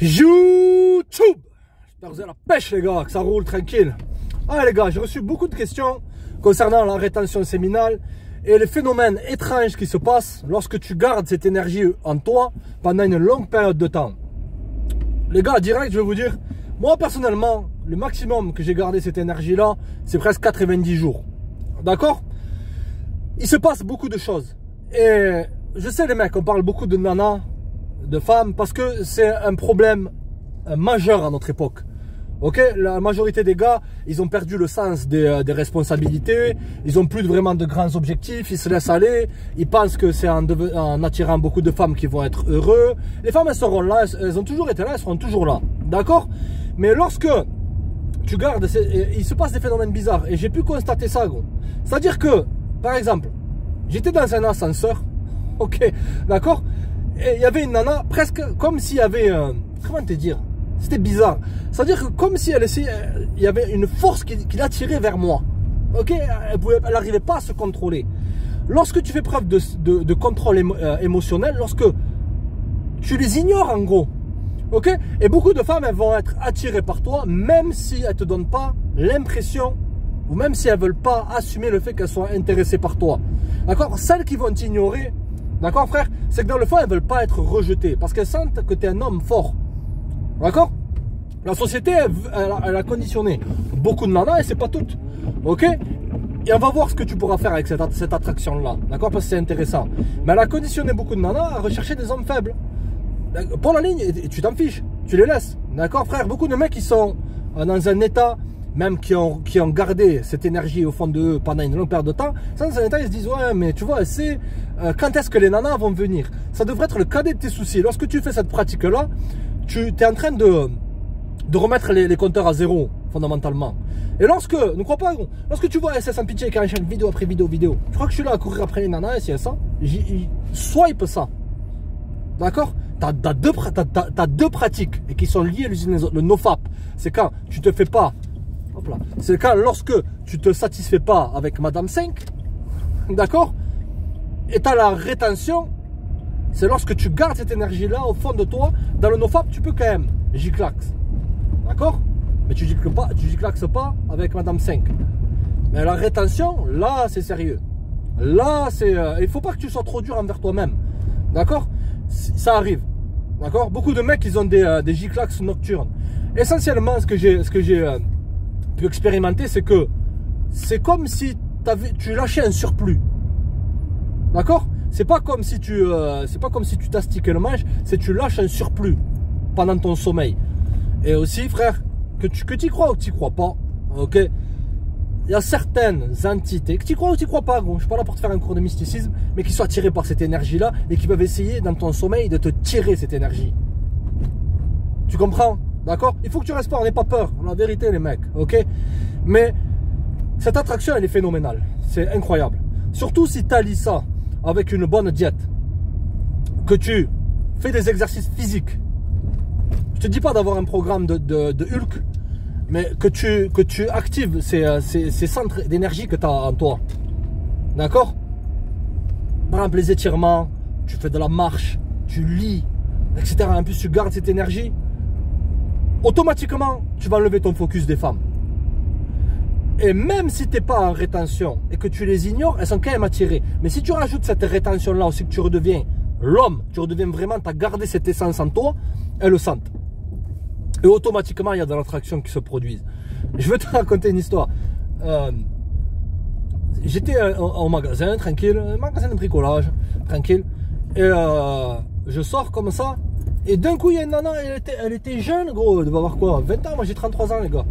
YouTube. J'espère que vous avez la pêche les gars, que ça roule tranquille. Ah les gars, j'ai reçu beaucoup de questions concernant la rétention séminale et les phénomènes étranges qui se passent lorsque tu gardes cette énergie en toi pendant une longue période de temps. Les gars, direct, je vais vous dire, moi personnellement, le maximum que j'ai gardé cette énergie là, c'est presque 90 jours. D'accord? Il se passe beaucoup de choses. Et je sais les mecs, on parle beaucoup de nanas, de femmes, parce que c'est un problème majeur à notre époque. Ok, la majorité des gars, ils ont perdu le sens des responsabilités, ils ont plus vraiment de grands objectifs, ils se laissent aller, ils pensent que c'est en attirant beaucoup de femmes qu'ils vont être heureux. Les femmes, elles seront là, elles ont toujours été là, elles seront toujours là, d'accord? Mais lorsque tu gardes, il se passe des phénomènes bizarres, et j'ai pu constater ça, gros. C'est-à-dire que, par exemple, j'étais dans un ascenseur, ok, d'accord? Et il y avait une nana, presque comme s'il y avait, comment te dire? C'était bizarre. C'est-à-dire que comme si elle essayait, il y avait une force qui l'attirait vers moi. Ok, elle n'arrivait pas à se contrôler. Lorsque tu fais preuve de contrôle émotionnel, lorsque tu les ignores en gros, ok, et beaucoup de femmes elles vont être attirées par toi, même si elles te donnent pas l'impression, ou même si elles veulent pas assumer le fait qu'elles soient intéressées par toi. D'accord, celles qui vont t'ignorer, d'accord frère, c'est que dans le fond elles veulent pas être rejetées parce qu'elles sentent que tu es un homme fort. D'accord? La société, elle a conditionné beaucoup de nanas et c'est pas toutes. Ok? Et on va voir ce que tu pourras faire avec cette attraction-là. D'accord? Parce que c'est intéressant. Mais elle a conditionné beaucoup de nanas à rechercher des hommes faibles. Pour la ligne, et tu t'en fiches. Tu les laisses. D'accord, frère? Beaucoup de mecs qui sont dans un état, même qui ont gardé cette énergie au fond d'eux pendant une longue période de temps, dans un état, ils se disent, ouais, mais tu vois, c'est quand est-ce que les nanas vont venir? Ça devrait être le cadet de tes soucis. Lorsque tu fais cette pratique-là, tu es en train de remettre les compteurs à zéro, fondamentalement. Et lorsque, ne crois pas, lorsque tu vois SS en pitcher qui enchaîne vidéo après vidéo, tu crois que je suis là à courir après les nanas et si ça, swipe ça. D'accord? T'as deux pratiques et qui sont liées les unes les autres. Le nofap, c'est quand tu te fais pas, hop là, c'est quand lorsque tu te satisfais pas avec Madame 5, d'accord? Et t'as la rétention. C'est lorsque tu gardes cette énergie-là au fond de toi. Dans le nofap, tu peux quand même giclax. D'accord? Mais tu giclaxes pas avec Madame 5. Mais la rétention, là, c'est sérieux. Là, c'est... il faut pas que tu sois trop dur envers toi-même. D'accord? Ça arrive. D'accord? Beaucoup de mecs, ils ont des giclax nocturnes. Essentiellement, ce que j'ai pu expérimenter, c'est que c'est comme si tu lâchais un surplus. D'accord? C'est pas comme si tu t'astiquais le manche, c'est tu lâches un surplus pendant ton sommeil. Et aussi, frère, que tu y crois ou que tu y crois pas, ok? Il y a certaines entités, que tu y crois ou tu y crois pas, gros, je suis pas là pour te faire un cours de mysticisme, mais qui sont attirées par cette énergie-là et qui peuvent essayer dans ton sommeil de te tirer cette énergie. Tu comprends? D'accord? Il faut que tu restes pas, n'aie pas peur, la vérité les mecs, ok? Mais cette attraction, elle est phénoménale, c'est incroyable. Surtout si tu allies ça avec une bonne diète, que tu fais des exercices physiques. Je te dis pas d'avoir un programme de Hulk, mais que tu actives ces centres d'énergie que tu as en toi. D'accord? Par exemple, les étirements, tu fais de la marche, tu lis, etc. En plus, tu gardes cette énergie. Automatiquement, tu vas enlever ton focus des femmes. Et même si tu n'es pas en rétention et que tu les ignores, elles sont quand même attirées. Mais si tu rajoutes cette rétention-là aussi, que tu redeviens l'homme, tu redeviens vraiment, tu as gardé cette essence en toi, elles le sentent. Et automatiquement, il y a de l'attraction qui se produit. Je vais te raconter une histoire. J'étais au magasin, tranquille, un magasin de bricolage, tranquille. Et je sors comme ça. Et d'un coup, il y a une nana, elle était jeune, gros, elle devait avoir quoi, 20 ans, moi j'ai 33 ans, les gars.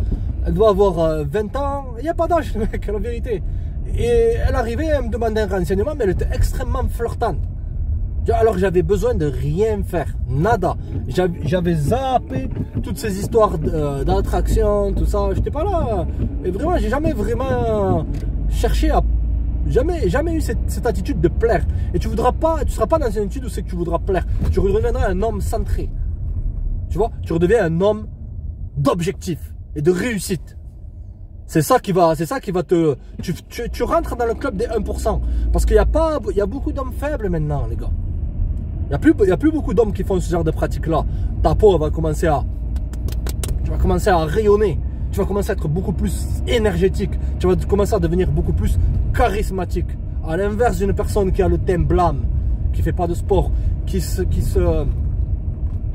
Elle doit avoir 20 ans, il n'y a pas d'âge, mec, la vérité. Et elle arrivait, elle me demandait un renseignement, mais elle était extrêmement flirtante. Alors j'avais besoin de rien faire, nada. J'avais zappé toutes ces histoires d'attraction, tout ça, j'étais pas là. Et vraiment, j'ai jamais vraiment cherché à... Jamais eu cette attitude de plaire. Et tu seras pas dans une attitude où c'est que tu voudras plaire. Tu redeviendras un homme centré. Tu vois, tu redeviens un homme d'objectif et de réussite. C'est ça qui va te... Tu rentres dans le club des 1%. Parce qu'il y a beaucoup d'hommes faibles maintenant, les gars. Il y a plus beaucoup d'hommes qui font ce genre de pratique-là. Ta peau va commencer à... Tu vas commencer à rayonner. Tu vas commencer à être beaucoup plus énergétique. Tu vas commencer à devenir beaucoup plus charismatique. À l'inverse d'une personne qui a le teint blâme, qui fait pas de sport, qui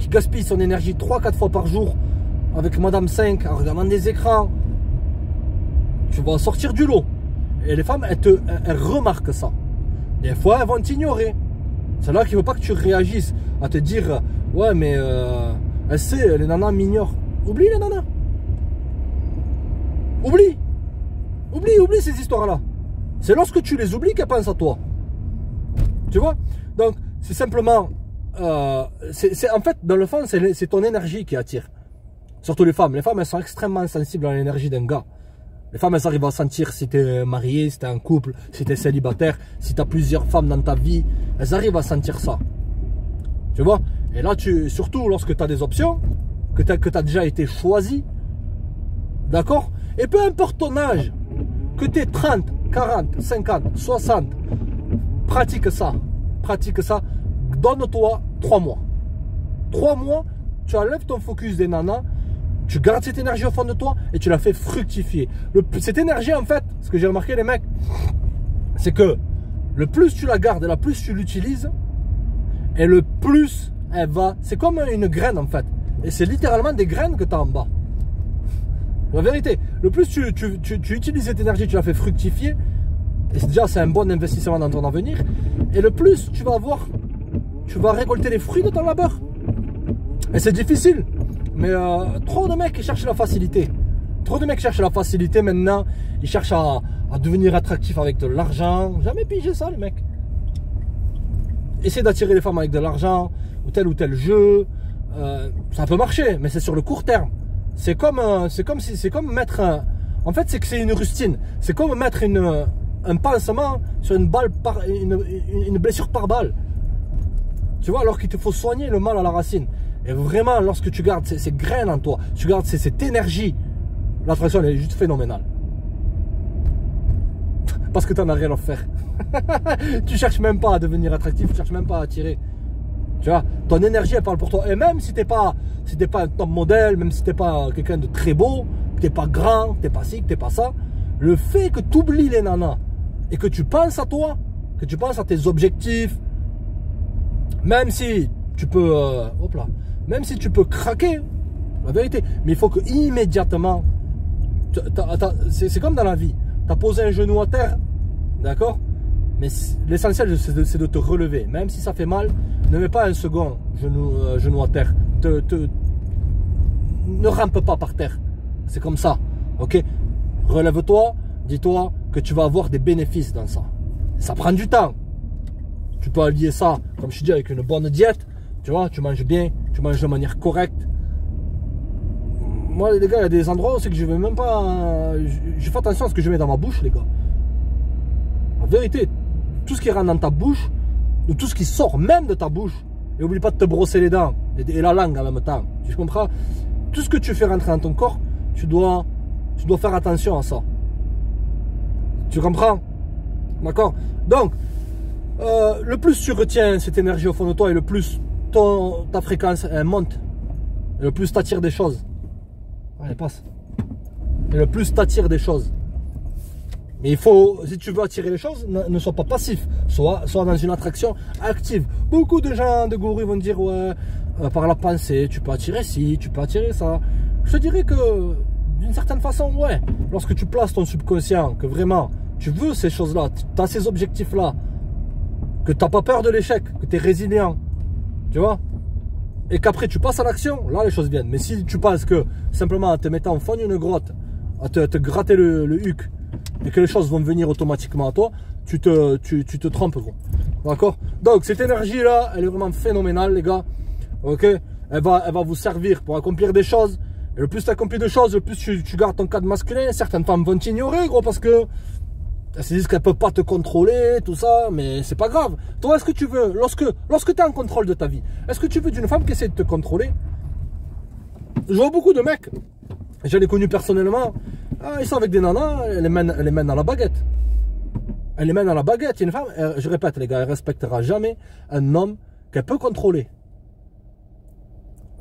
gaspille son énergie 3-4 fois par jour avec Madame 5 en regardant des écrans. Tu vas sortir du lot. Et les femmes, elles remarquent ça. Des fois, elles vont t'ignorer. C'est là qu'il ne faut pas que tu réagisses à te dire ouais, mais elle sait, les nanas m'ignorent. Oublie les nanas. Oublie ces histoires-là. C'est lorsque tu les oublies qu'elles pensent à toi. Tu vois? Donc, c'est simplement... en fait, dans le fond, c'est ton énergie qui attire. Surtout les femmes. Les femmes, elles sont extrêmement sensibles à l'énergie d'un gars. Les femmes, elles arrivent à sentir si tu es marié, si tu es en couple, si tu es célibataire, si tu as plusieurs femmes dans ta vie. Elles arrivent à sentir ça. Tu vois? Et là, surtout lorsque tu as des options, que tu as déjà été choisi. D'accord? Et peu importe ton âge, que tu aies 30, 40, 50, 60, pratique ça. Pratique ça. Donne-toi 3 mois. 3 mois, tu enlèves ton focus des nanas. Tu gardes cette énergie au fond de toi et tu la fais fructifier. Cette énergie, en fait, ce que j'ai remarqué, les mecs, c'est que le plus tu la gardes et le plus tu l'utilises, et le plus elle va... C'est comme une graine, en fait. Et c'est littéralement des graines que tu as en bas. La vérité, le plus tu utilises cette énergie, tu la fais fructifier, et déjà, c'est un bon investissement dans ton avenir, et le plus tu vas avoir... Tu vas récolter les fruits de ton labeur. Et c'est difficile. Mais trop de mecs qui cherchent la facilité. Trop de mecs cherchent la facilité maintenant. Ils cherchent à devenir attractifs avec de l'argent. Jamais pigé ça, les mecs. Essayer d'attirer les femmes avec de l'argent ou tel jeu. Ça peut marcher, mais c'est sur le court terme. C'est comme mettre un... En fait, c'est que c'est une rustine. C'est comme mettre un pansement sur une balle une blessure par balle. Tu vois, alors qu'il te faut soigner le mal à la racine. Et vraiment, lorsque tu gardes ces graines en toi, tu gardes cette énergie, l'attraction elle est juste phénoménale. Parce que tu n'en as rien à faire. Tu cherches même pas à devenir attractif, tu cherches même pas à attirer. Tu vois, ton énergie elle parle pour toi. Et même si t'es pas un top modèle, même si t'es pas quelqu'un de très beau, que t'es pas grand, que t'es pas ci, que t'es pas ça, le fait que tu oublies les nanas et que tu penses à toi, que tu penses à tes objectifs, même si tu peux, même si tu peux craquer, la vérité, mais il faut que immédiatement, c'est comme dans la vie, tu as posé un genou à terre, d'accord? Mais l'essentiel c'est de te relever, même si ça fait mal, ne mets pas un second genou à terre, ne rampe pas par terre, c'est comme ça, ok? Relève-toi, dis-toi que tu vas avoir des bénéfices dans ça. Ça prend du temps. Tu peux allier ça, comme je te dis, avec une bonne diète. Tu vois, tu manges bien, tu manges de manière correcte. Moi, les gars, il y a des endroits où c'est que je vais même pas... Je fais attention à ce que je mets dans ma bouche, les gars. En vérité, tout ce qui rentre dans ta bouche, ou tout ce qui sort même de ta bouche, et oublie pas de te brosser les dents, et la langue en même temps. Tu comprends? Tout ce que tu fais rentrer dans ton corps, tu dois faire attention à ça. Tu comprends? D'accord? Donc, le plus tu retiens cette énergie au fond de toi et le plus ta fréquence elle monte, et le plus tu attires des choses. Allez, passe. Et le plus tu attires des choses. Mais il faut, si tu veux attirer les choses, ne sois pas passif, sois dans une attraction active. Beaucoup de gens, de gourous vont dire ouais, par la pensée, tu peux attirer ci, tu peux attirer ça. Je te dirais que d'une certaine façon, ouais, lorsque tu places ton subconscient, que vraiment tu veux ces choses-là, tu as ces objectifs-là, que tu n'as pas peur de l'échec, que tu es résilient, tu vois, et qu'après tu passes à l'action, là les choses viennent. Mais si tu penses que simplement en te mettant au fond d'une grotte, à te gratter le huc, et que les choses vont venir automatiquement à toi, tu te trompes, gros. D'accord? Donc cette énergie-là, elle est vraiment phénoménale, les gars. Ok? Elle va vous servir pour accomplir des choses. Et le plus tu accomplis de choses, le plus tu gardes ton cadre masculin. Certaines femmes vont t'ignorer, gros, parce que elles se disent qu'elles ne peuvent pas te contrôler, tout ça, mais c'est pas grave. Toi, est-ce que tu veux, lorsque tu es en contrôle de ta vie, est-ce que tu veux d'une femme qui essaie de te contrôler? Je vois beaucoup de mecs, j'en ai connu personnellement, ils sont avec des nanas, elles les mènent à la baguette. Elle les mène à la baguette. Il y a une femme, je répète les gars, elle ne respectera jamais un homme qu'elle peut contrôler.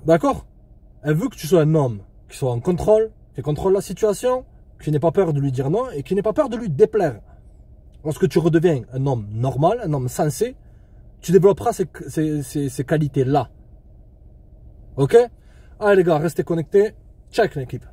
D'accord? Elle veut que tu sois un homme qui soit en contrôle, qui contrôle la situation, qui n'ait pas peur de lui dire non et qui n'ait pas peur de lui déplaire. Lorsque tu redeviens un homme normal, un homme sensé, tu développeras ces qualités-là. Ok? Allez les gars, restez connectés. Check l'équipe.